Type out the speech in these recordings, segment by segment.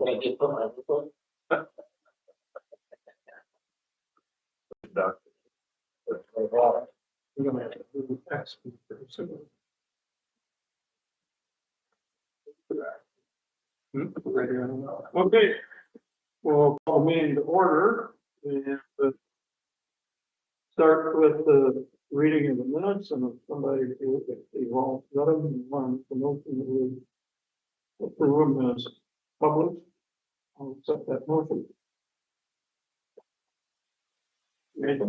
I just put my foot. We're gonna have to do the tax pretty soon. Ready or not. Okay, we'll call the meeting to order and start with the reading of the minutes, and if somebody, if they won't let them, want the motion that we approve them as published, I'll accept that motion. Made the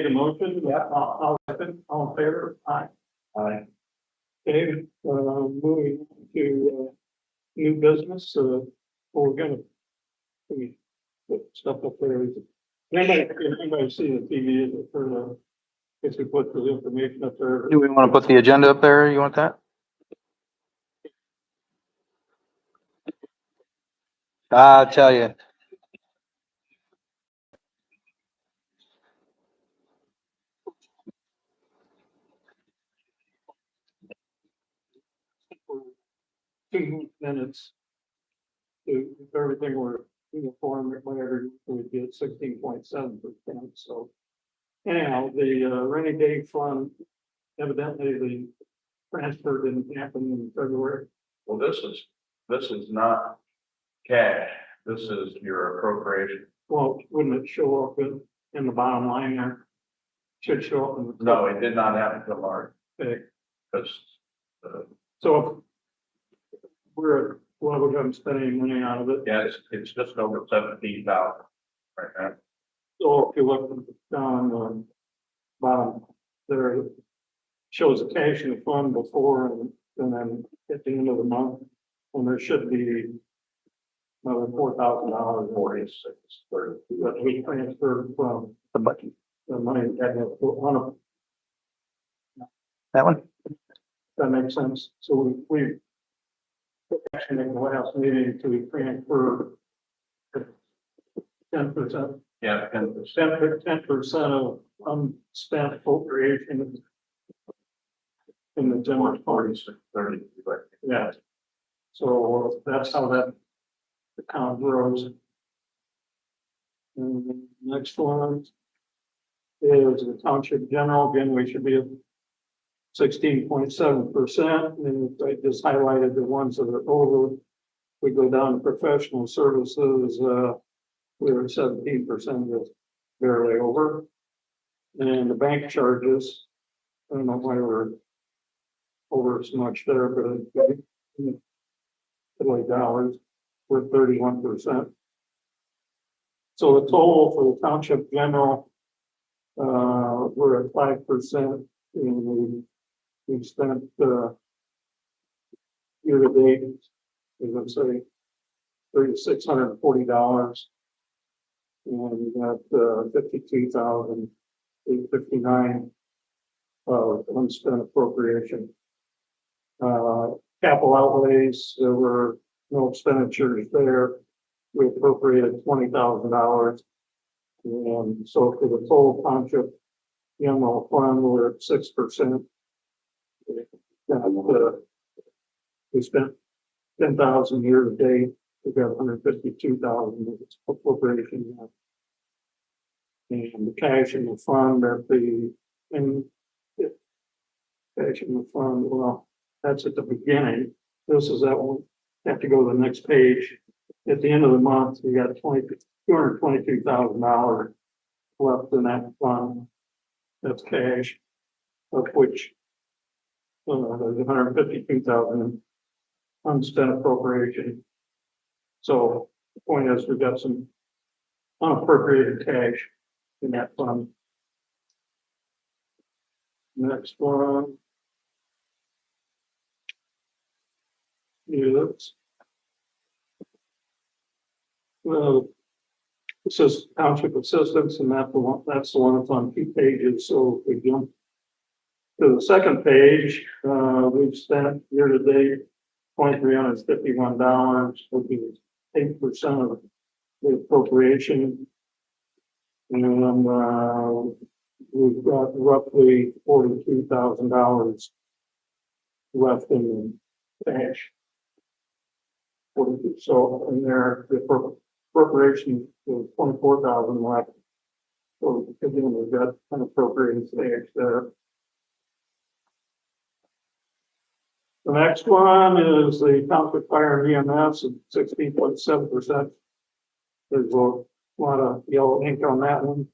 motion, yeah, I'll second, all in favor, aye. Aye. Okay, moving to, new business, we're gonna, we put stuff up there. Anybody see the TV, is it for the, if we put the information up there? Do we want to put the agenda up there? You want that? I'll tell you. For 2 minutes. To everything we're uniform, whatever, we did 16.7%, so. Anyhow, the rainy day fund, evidently the transfer didn't happen in February. Well, this is not cash. This is your appropriation. Well, wouldn't it show up in the bottom line there? Should show up in the. No, it did not happen till March Okay, because, so we're, well, we haven't spent any money out of it. yeah, it's just over 17,000 right now. So if you look down the bottom there, it shows the cash in the fund before and then at the end of the month, when there should be another $4,000 46, 32. that we transferred from The button. the money that had on That one? that makes sense. So we action in the last meeting to transfer 10%. Yeah, and 10% of unspent appropriation in the general fund. 46, 30. Yeah. So that's how that account grows. And the next one is the township general. Again, we should be at 16.7%. And I just highlighted the ones that are over. We go down to professional services, we're at 17%, just barely over. And the bank charges, I don't know why we're over so much there, but $80, we're 31%. So the total for the township general, we're at 5%, and we spent year to date, let's say $3,640, and we got 52,859 unspent appropriation. Capital outlays, there were no expenditures there. We appropriated $20,000. And so for the total township general fund, we're at 6%. We spent 10,000 year to date. We got 152,000 appropriation. And the cash in the fund at cash in the fund, well, that's at the beginning. This is that one. Have to go to the next page. At the end of the month, we got $222,000 left in that fund. That's cash, of which there's 152,000 unspent appropriation. So the point is, we've got some unappropriated cash in that fund. Next one is it says township assistance, and that's the one that's on 2 pages. So if we jump to the second page, we've spent year to date $2,351, which is 8% of the appropriation. And we've got roughly $42,000 left in cash. So in there, the appropriation was 24,000 left. So again, we've got an appropriated stage there. The next one is the Township Fire and EMS at 16.7%. There's a lot of yellow ink on that one.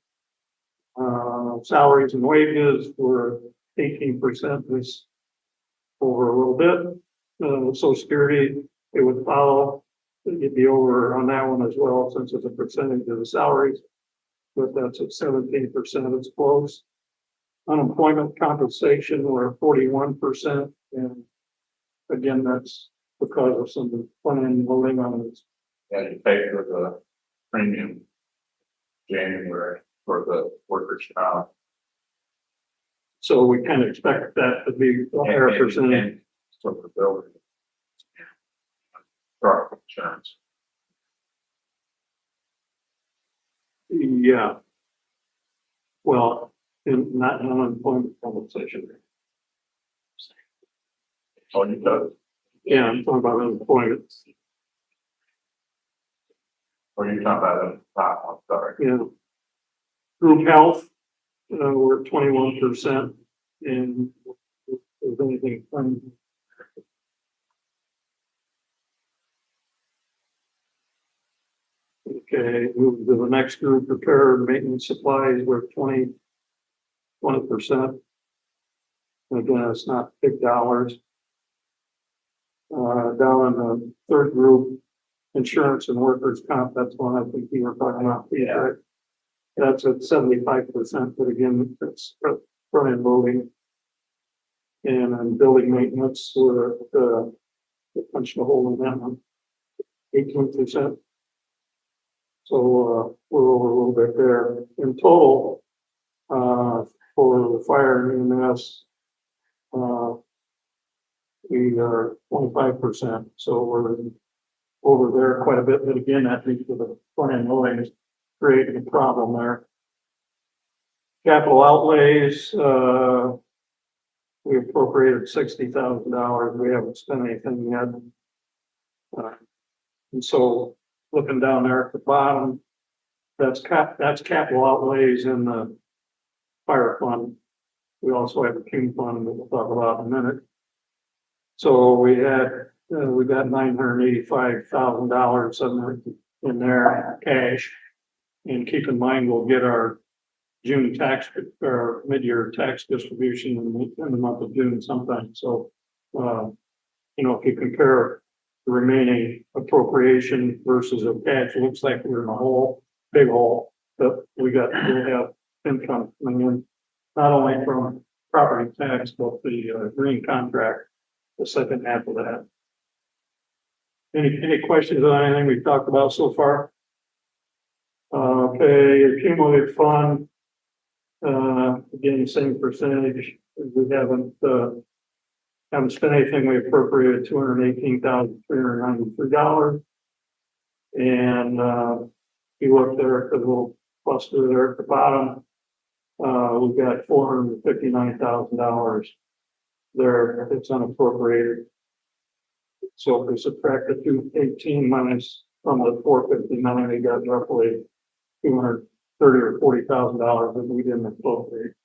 Salaries and wages were 18%, was over a little bit. Social Security, it would follow. You'd be over on that one as well, since it's a percentage of the salaries. But that's at 17%, it's close. Unemployment compensation, we're 41%, and again, that's because of some front-end loading on this. And you pay for the premium January for the workers' comp. So we kind of expect that to be a higher percentage. And for the building. Truck insurance. Yeah. Well, not unemployment compensation. Oh, you got, Yeah, I'm talking about unemployment. or you talking about the top, I'm sorry. Yeah. Group health, we're at 21%, and if there's anything from. Okay, move to the next group, repair and maintenance supplies, we're 20%. Again, it's not big dollars. Down in the third group, insurance and workers' comp, that's one I think you were talking about. Yeah. That's at 75%, but again, that's front end loading. And on building maintenance, we're punched a hole in that one, 18%. So we're over a little bit there. In total, for the fire and EMS, we are 25%. So we're over there quite a bit. But again, I think for the front end loading is creating a problem there. Capital outlays, we appropriated $60,000. We haven't spent anything yet. And so looking down there at the bottom, that's capital outlays in the fire fund. We also have a king fund that we'll talk about in a minute. So we got $985,000 in there cash. And keep in mind, we'll get our June tax or mid-year tax distribution in the month of June sometime. So, if you compare the remaining appropriation versus a cash, it looks like we're in a hole, big hole, but we'll have income coming in, not only from property tax, but the green contract, the second half of that. Any questions on anything we've talked about so far? Okay, cumulative fund. Again, same percentage. We haven't spent anything. We appropriated $218,393. And if you look there at the little cluster there at the bottom, we've got $459,000 there. It's unappropriated. So if we subtract the 218 minus from the 459, we got roughly $230,000 or $40,000 that we didn't appropriate.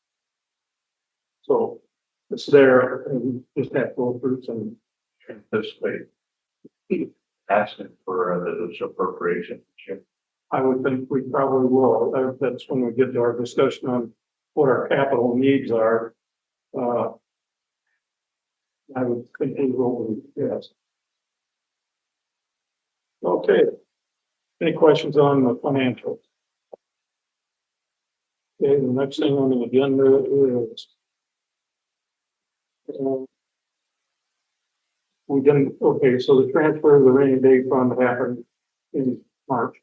So it's there, and just have to go through some. Anticipate asking for the appropriation. I would think we probably will. That's when we get to our discussion on what our capital needs are. I would think we will, yes. Okay. Any questions on the financials? Okay, the next thing on the agenda is so the transfer of the rainy day fund happened in March.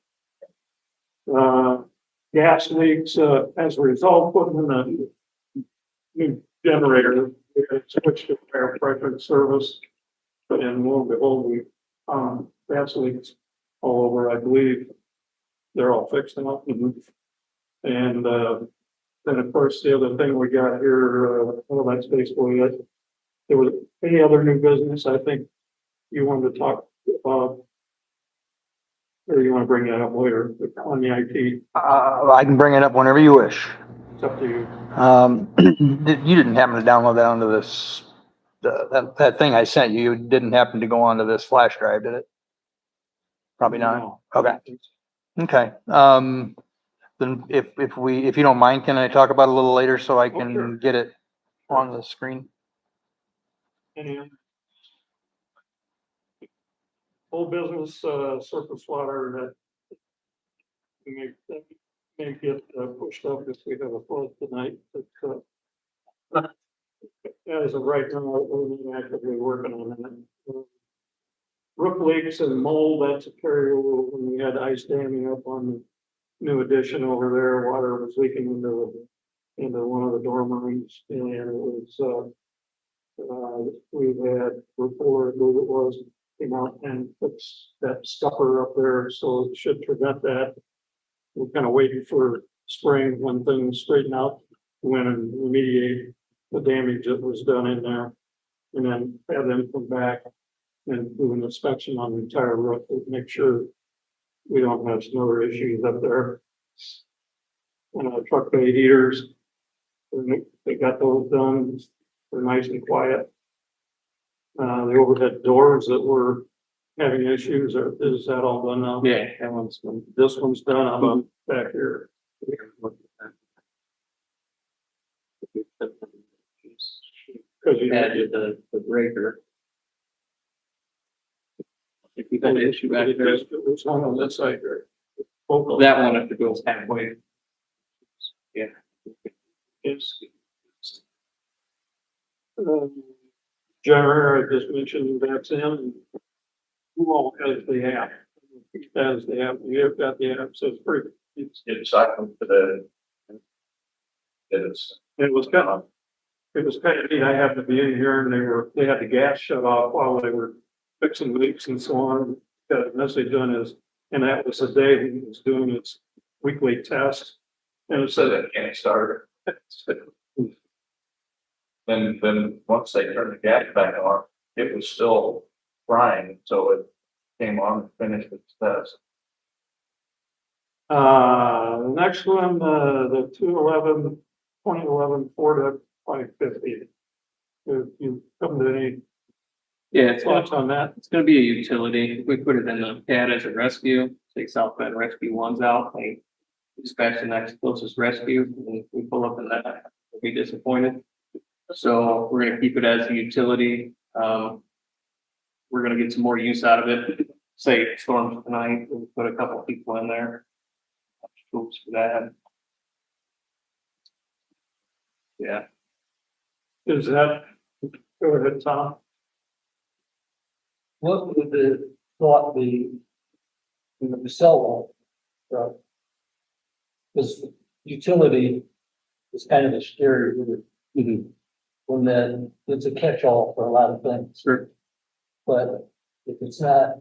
Gas leaks, as a result, putting in a new generator, we had switched to fire pressure service, and lo and behold, we gas leaks all over. I believe they're all fixed up. And then of course the other thing we got here, well, that's basically it. There was any other new business I think you wanted to talk about Or you wanna bring that up later on the IT, I can bring it up whenever you wish. it's up to you. You didn't happen to download that onto this, that thing I sent you, didn't happen to go onto this flash drive, did it? Probably not. No. Okay. Okay. Then if you don't mind, can I talk about it a little later so I Oh, sure. can get it on the screen? Any whole business, surface water that may get pushed up if we have a flood tonight, but, as of right now, we're actively working on that. Roof leaks and mold, that's a carryover when we had ice damming up on the new addition over there, water was leaking into one of the dormitories, and it was, we had before, I believe it was, came out and fixed that scupper up there, so it should prevent that. We're kind of waiting for spring when things straighten out, when and remediate the damage that was done in there. And then have them come back and do an inspection on the entire roof to make sure we don't have some other issues up there. And truck bay heaters, they got those done, they're nice and quiet. The overhead doors that were having issues, is that all done now? Yeah, that one's been. This one's done, how about back here? Cause you had Added the breaker. If we had an issue back there, it was hung on this side here. Both of them. that one, if it goes halfway. Yeah. It's. Generator, I just mentioned that's in. Who all has the app? Who has the app? You've got the app, so it's pretty, It's cycling today. it was kind of neat. I happened to be in here and they had the gas shut off while they were fixing leaks and so on. Got a message on his, and that was the day he was doing his weekly test. And it So said, that can't start. Then once they turned the gas back on, it was still frying, so it came on and finished its test. the next one, the 2011 Ford F-550. If you come to any Yeah, it's thoughts on that? It's gonna be a utility. We put it in the CAD as a rescue, take South Bend Rescue Ones out, they dispatch the next closest rescue, and we pull up in that, we'll be disappointed. So we're gonna keep it as a utility. We're gonna get some more use out of it. Say it storms tonight, we'll put a couple people in there. Oops for that. Yeah, Is that, go ahead, Tom. What would the thought be in the cell phone? Because utility is kind of a scary word. When then it's a catch-all for a lot of things. sure. But if it's not,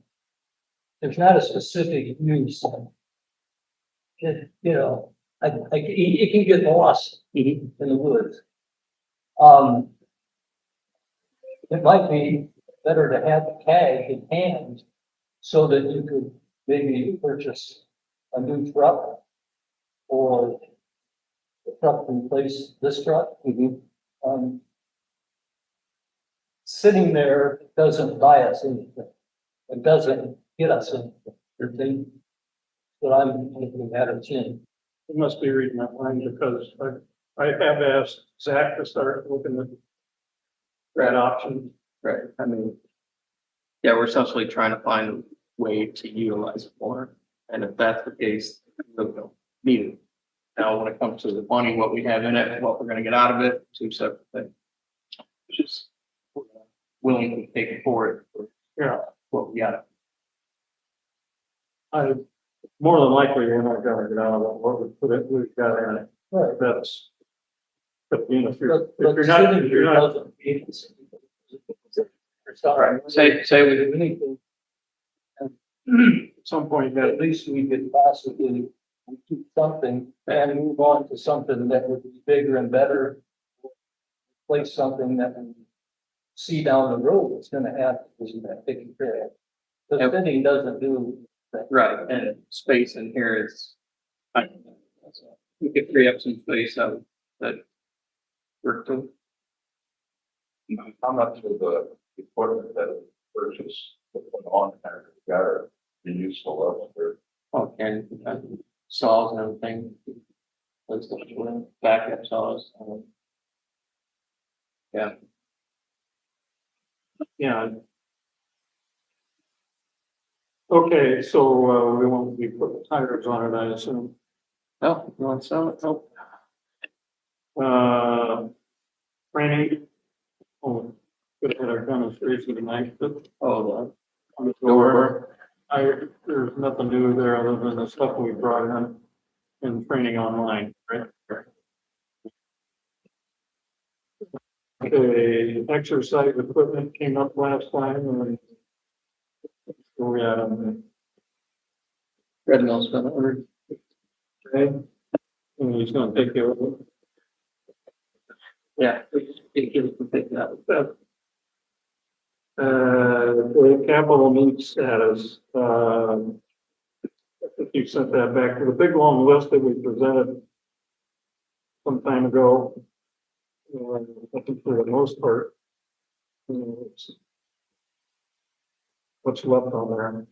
there's not a specific use. It, it can get lost in the woods. It might be better to have the cash in hand so that you could maybe purchase a new truck or a truck to replace this truck. Sitting there doesn't buy us anything. It doesn't get us anything. But I'm thinking that it's in. You must be reading that line because I have asked Zach to start looking at that option. Right, I mean. Yeah, we're essentially trying to find a way to utilize it more, and if that's the case, we'll need it. Now, when it comes to the money, what we have in it, what we're gonna get out of it, two separate things. Just willing to take it for it, Yeah, what we got. I, more than likely, we're not gonna get out of it, what we've got in it. Right. That's. But you know, if But you're not, sitting if here you're not, doesn't mean it's. Right, say we do anything. at some point, that At least we could possibly do something and move on to something that would be bigger and better. Place something that we see down the road, it's gonna have to be that taken care of. The Yep. city doesn't do Right, and space in here is, I don't know, we could free up some space out of that. Work to, How much of the equipment that was purchased on there, got the useful level for? and saws and everything. Those backup saws. Yeah, Yeah. Okay, so, we won't be putting tires on it, I assume. no, you want some, no, Training. Oh, could have had our demonstration tonight, but oh, on the door. there's nothing new there other than the stuff we brought in training online, right? Okay, exercise equipment came up last time and we had, Treadmill's been ordered. okay, and he's gonna take care of it. Yeah, we can pick that up. The capital needs status, I think you sent that back to the big long list that we presented some time ago. I think for the most part. It's what's left on there.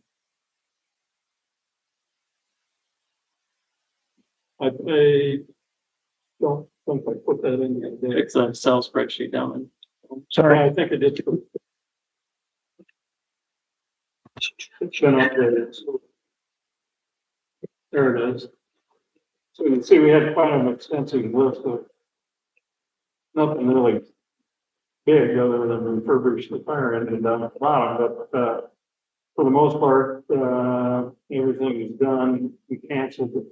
I don't think I put that in there. It's a Excel spreadsheet down in. Sorry, I think I did. It's been updated. So there it is. So you can see we had quite an extensive list of nothing really big other than refurbish the fire engine down at the bottom, but, for the most part, everything is done. We canceled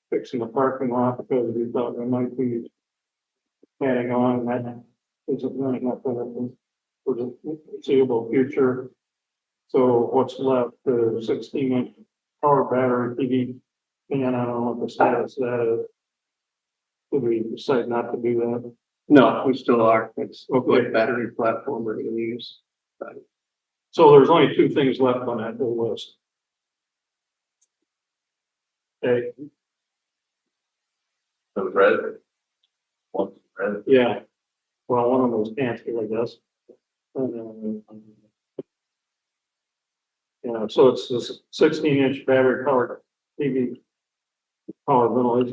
fixing the parking lot because we thought we might be adding on that isn't running up for the foreseeable future. So what's left, the 16-inch power battery TV, and I don't know what the status of that is. Did we decide not to do that? No, we still are. It's Okay. what battery platform we're gonna use. So there's only two things left on that whole list. Okay, The red. One red. yeah. Well, one of those canceled, I guess. Yeah, so it's this 16-inch battery powered TV. Power ventilation